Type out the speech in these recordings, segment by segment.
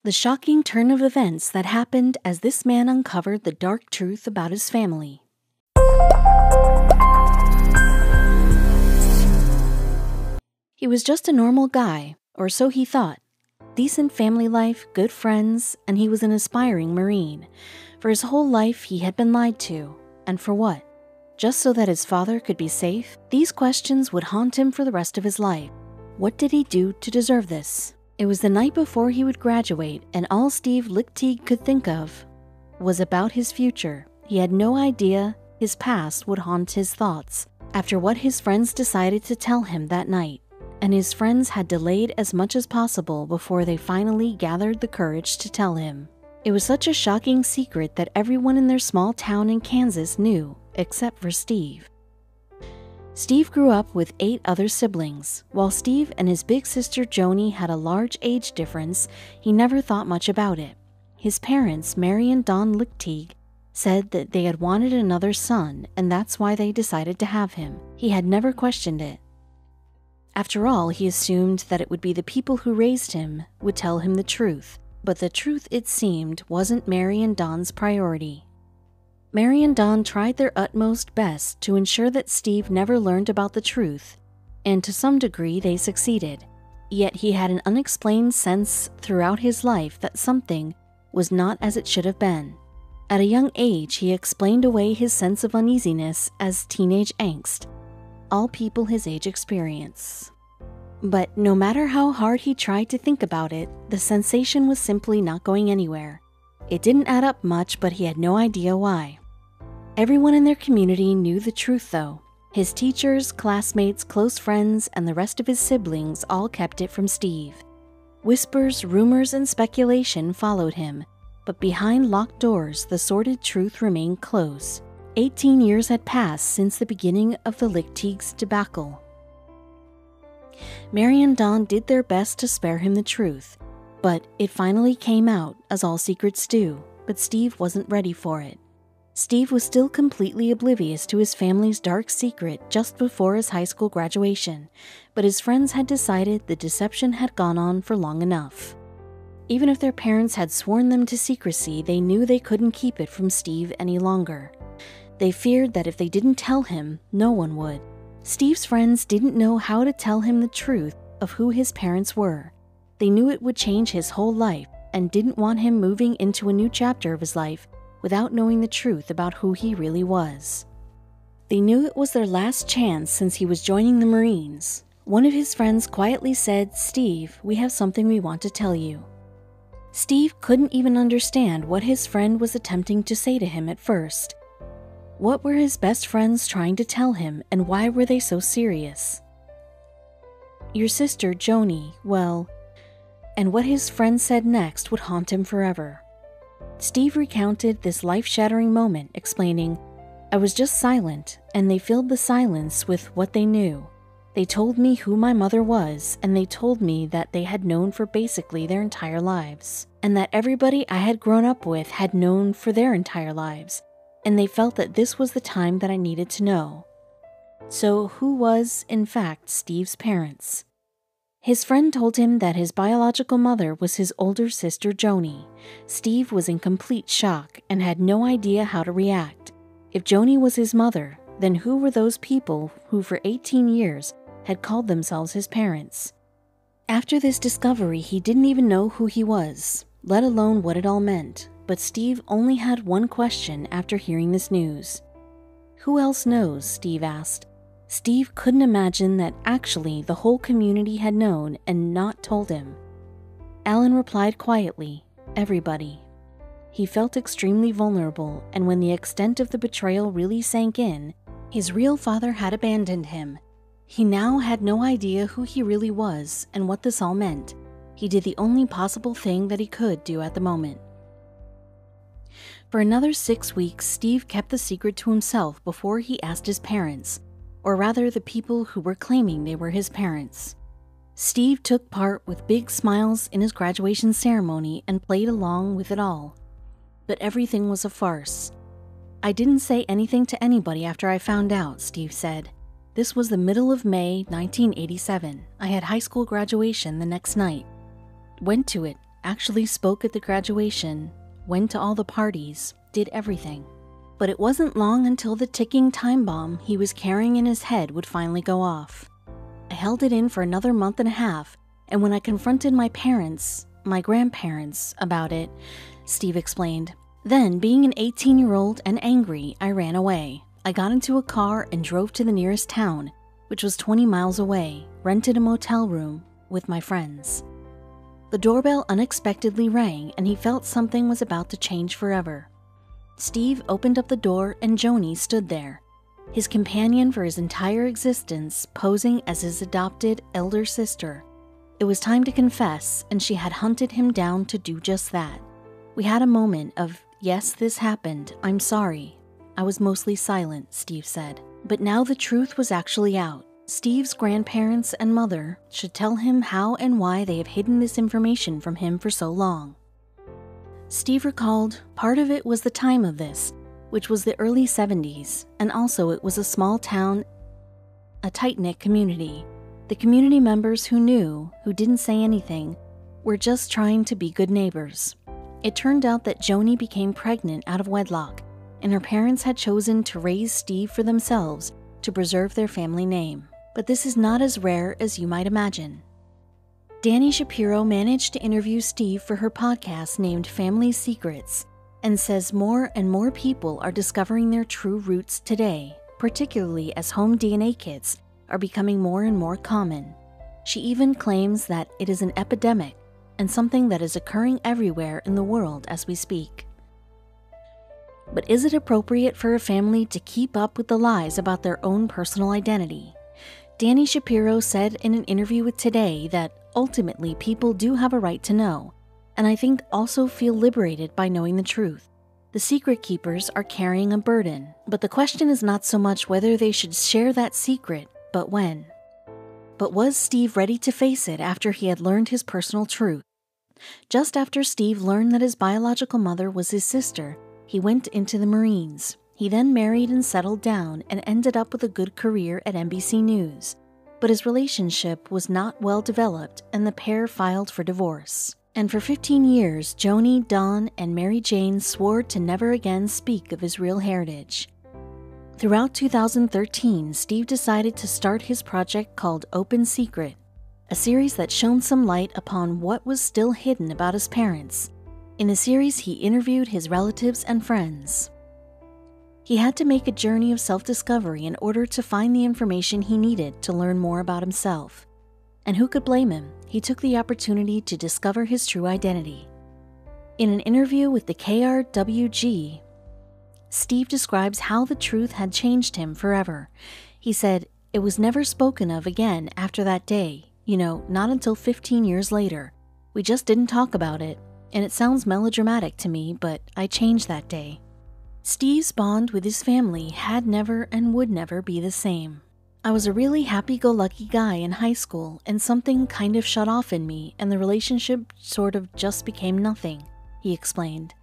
The shocking turn of events that happened as this man uncovered the dark truth about his family. He was just a normal guy, or so he thought. Decent family life, good friends, and he was an aspiring Marine. For his whole life, he had been lied to. And for what? Just so that his father could be safe? These questions would haunt him for the rest of his life. What did he do to deserve this? It was the night before he would graduate, and all Steve Lichtig could think of was about his future. He had no idea his past would haunt his thoughts after what his friends decided to tell him that night. And his friends had delayed as much as possible before they finally gathered the courage to tell him. It was such a shocking secret that everyone in their small town in Kansas knew, except for Steve. Steve grew up with 8 other siblings. While Steve and his big sister Joni had a large age difference, he never thought much about it. His parents, Mary and Don Lichtig, said that they had wanted another son, and that's why they decided to have him. He had never questioned it. After all, he assumed that it would be the people who raised him would tell him the truth, but the truth, it seemed, wasn't Mary and Don's priority. Mary and Don tried their utmost best to ensure that Steve never learned about the truth, and to some degree they succeeded. Yet he had an unexplained sense throughout his life that something was not as it should have been. At a young age, he explained away his sense of uneasiness as teenage angst. All people his age experience. But no matter how hard he tried to think about it, the sensation was simply not going anywhere. It didn't add up much, but he had no idea why. Everyone in their community knew the truth, though. His teachers, classmates, close friends, and the rest of his siblings all kept it from Steve. Whispers, rumors, and speculation followed him, but behind locked doors, the sordid truth remained close. 18 years had passed since the beginning of the Lichtigs' debacle. Mary and Don did their best to spare him the truth, but it finally came out, as all secrets do, but Steve wasn't ready for it. Steve was still completely oblivious to his family's dark secret just before his high school graduation, but his friends had decided the deception had gone on for long enough. Even if their parents had sworn them to secrecy, they knew they couldn't keep it from Steve any longer. They feared that if they didn't tell him, no one would. Steve's friends didn't know how to tell him the truth of who his parents were. They knew it would change his whole life and didn't want him moving into a new chapter of his life without knowing the truth about who he really was. They knew it was their last chance since he was joining the Marines. One of his friends quietly said, "Steve, we have something we want to tell you." Steve couldn't even understand what his friend was attempting to say to him at first. What were his best friends trying to tell him, and why were they so serious? Your sister, Joni, well, and what his friend said next would haunt him forever. Steve recounted this life-shattering moment, explaining, "I was just silent, and they filled the silence with what they knew. They told me who my mother was, and they told me that they had known for basically their entire lives, and that everybody I had grown up with had known for their entire lives. And they felt that this was the time that I needed to know." So who was, in fact, Steve's parents? His friend told him that his biological mother was his older sister Joni. Steve was in complete shock and had no idea how to react. If Joni was his mother, then who were those people who for 18 years had called themselves his parents? After this discovery, he didn't even know who he was, let alone what it all meant. But Steve only had one question after hearing this news. Who else knows? Steve asked. Steve couldn't imagine that actually the whole community had known and not told him. Alan replied quietly, "Everybody." He felt extremely vulnerable, and when the extent of the betrayal really sank in, his real father had abandoned him. He now had no idea who he really was and what this all meant. He did the only possible thing that he could do at the moment. For another 6 weeks, Steve kept the secret to himself before he asked his parents, or rather the people who were claiming they were his parents. Steve took part with big smiles in his graduation ceremony and played along with it all. But everything was a farce. "I didn't say anything to anybody after I found out," Steve said. "This was the middle of May 1987. I had high school graduation the next night. Went to it. actually spoke at the graduation, went to all the parties, did everything. But it wasn't long until the ticking time bomb he was carrying in his head would finally go off. I held it in for another month and a half, and when I confronted my parents, my grandparents, about it, Steve explained. Then, being an 18-year-old and angry, I ran away. I got into a car and drove to the nearest town, which was 20 miles away, rented a motel room with my friends. The doorbell unexpectedly rang, and he felt something was about to change forever. Steve opened up the door, and Joni stood there, his companion for his entire existence, posing as his adopted elder sister. It was time to confess, and she had hunted him down to do just that. We had a moment of, yes, this happened, I'm sorry. I was mostly silent, Steve said. But now the truth was actually out. Steve's grandparents and mother should tell him how and why they have hidden this information from him for so long. Steve recalled part of it was the time of this, which was the early 70s, and also it was a small town, a tight-knit community. The community members who knew, who didn't say anything, were just trying to be good neighbors. It turned out that Joni became pregnant out of wedlock, and her parents had chosen to raise Steve for themselves to preserve their family name. But this is not as rare as you might imagine. Dani Shapiro managed to interview Steve for her podcast named Family Secrets, and says more and more people are discovering their true roots today, particularly as home DNA kits are becoming more and more common. She even claims that it is an epidemic and something that is occurring everywhere in the world as we speak. But is it appropriate for a family to keep up with the lies about their own personal identity? Dani Shapiro said in an interview with Today that ultimately people do have a right to know, and I think also feel liberated by knowing the truth. The secret keepers are carrying a burden, but the question is not so much whether they should share that secret, but when. But was Steve ready to face it after he had learned his personal truth? Just after Steve learned that his biological mother was his sister, he went into the Marines. He then married and settled down and ended up with a good career at NBC News. But his relationship was not well developed and the pair filed for divorce. And for 15 years, Joni, Don, and Mary Jane swore to never again speak of his real heritage. Throughout 2013, Steve decided to start his project called Open Secret, a series that shone some light upon what was still hidden about his parents. In the series, he interviewed his relatives and friends. He had to make a journey of self-discovery in order to find the information he needed to learn more about himself. And who could blame him? He took the opportunity to discover his true identity. In an interview with the KRWG, Steve describes how the truth had changed him forever. He said, "It was never spoken of again after that day, not until 15 years later. We just didn't talk about it, and it sounds melodramatic to me, but I changed that day." Steve's bond with his family had never and would never be the same. "I was a really happy-go-lucky guy in high school, and something kind of shut off in me, and the relationship sort of just became nothing," he explained.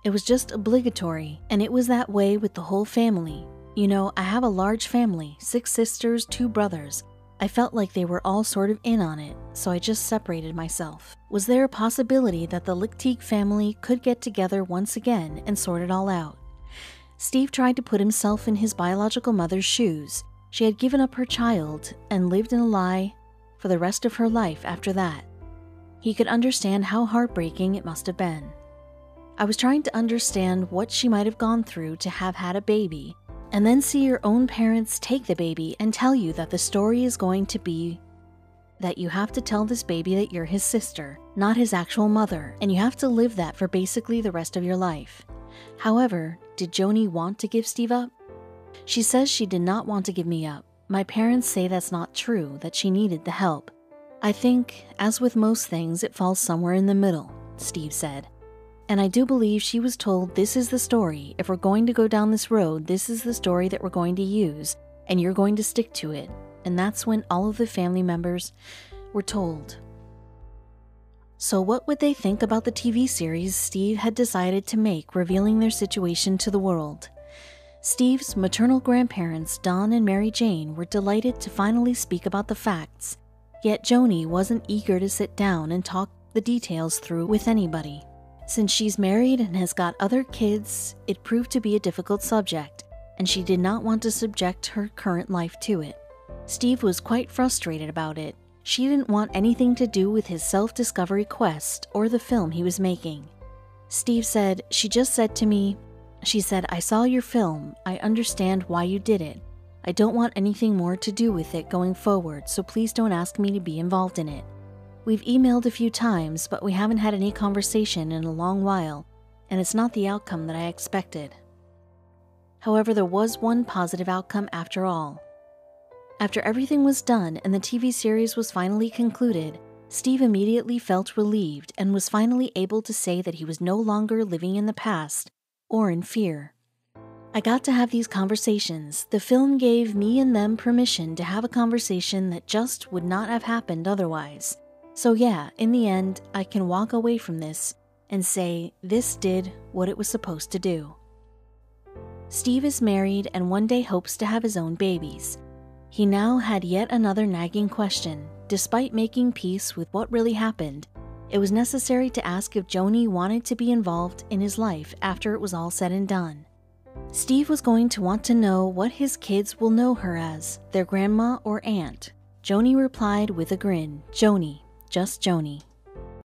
"It was just obligatory, and it was that way with the whole family. I have a large family, 6 sisters, 2 brothers. I felt like they were all sort of in on it, so I just separated myself. Was there a possibility that the Lichtig family could get together once again and sort it all out?" Steve tried to put himself in his biological mother's shoes. She had given up her child and lived in a lie for the rest of her life after that. He could understand how heartbreaking it must have been. "I was trying to understand what she might have gone through to have had a baby, and then see your own parents take the baby and tell you that the story is going to be that you have to tell this baby that you're his sister, not his actual mother, and you have to live that for basically the rest of your life." However, did Joni want to give Steve up? "She says she did not want to give me up. My parents say that's not true, that she needed the help. I think, as with most things, it falls somewhere in the middle," Steve said. "And I do believe she was told, this is the story. If we're going to go down this road, this is the story that we're going to use, and you're going to stick to it." And that's when all of the family members were told. So what would they think about the TV series Steve had decided to make, revealing their situation to the world? Steve's maternal grandparents, Don and Mary Jane, were delighted to finally speak about the facts, yet Joni wasn't eager to sit down and talk the details through with anybody. Since she's married and has got other kids, it proved to be a difficult subject, and she did not want to subject her current life to it. Steve was quite frustrated about it. She didn't want anything to do with his self-discovery quest or the film he was making. Steve said, "She just said to me, she said, I saw your film. I understand why you did it. I don't want anything more to do with it going forward, so please don't ask me to be involved in it. We've emailed a few times, but we haven't had any conversation in a long while, and it's not the outcome that I expected." However, there was one positive outcome after all. After everything was done and the TV series was finally concluded, Steve immediately felt relieved and was finally able to say that he was no longer living in the past or in fear. "I got to have these conversations. The film gave me and them permission to have a conversation that just would not have happened otherwise. So yeah, in the end, I can walk away from this and say this did what it was supposed to do." Steve is married and one day hopes to have his own babies. He now had yet another nagging question. Despite making peace with what really happened, it was necessary to ask if Joni wanted to be involved in his life after it was all said and done. Steve was going to want to know what his kids will know her as, their grandma or aunt. Joni replied with a grin, "Joni, just Joni."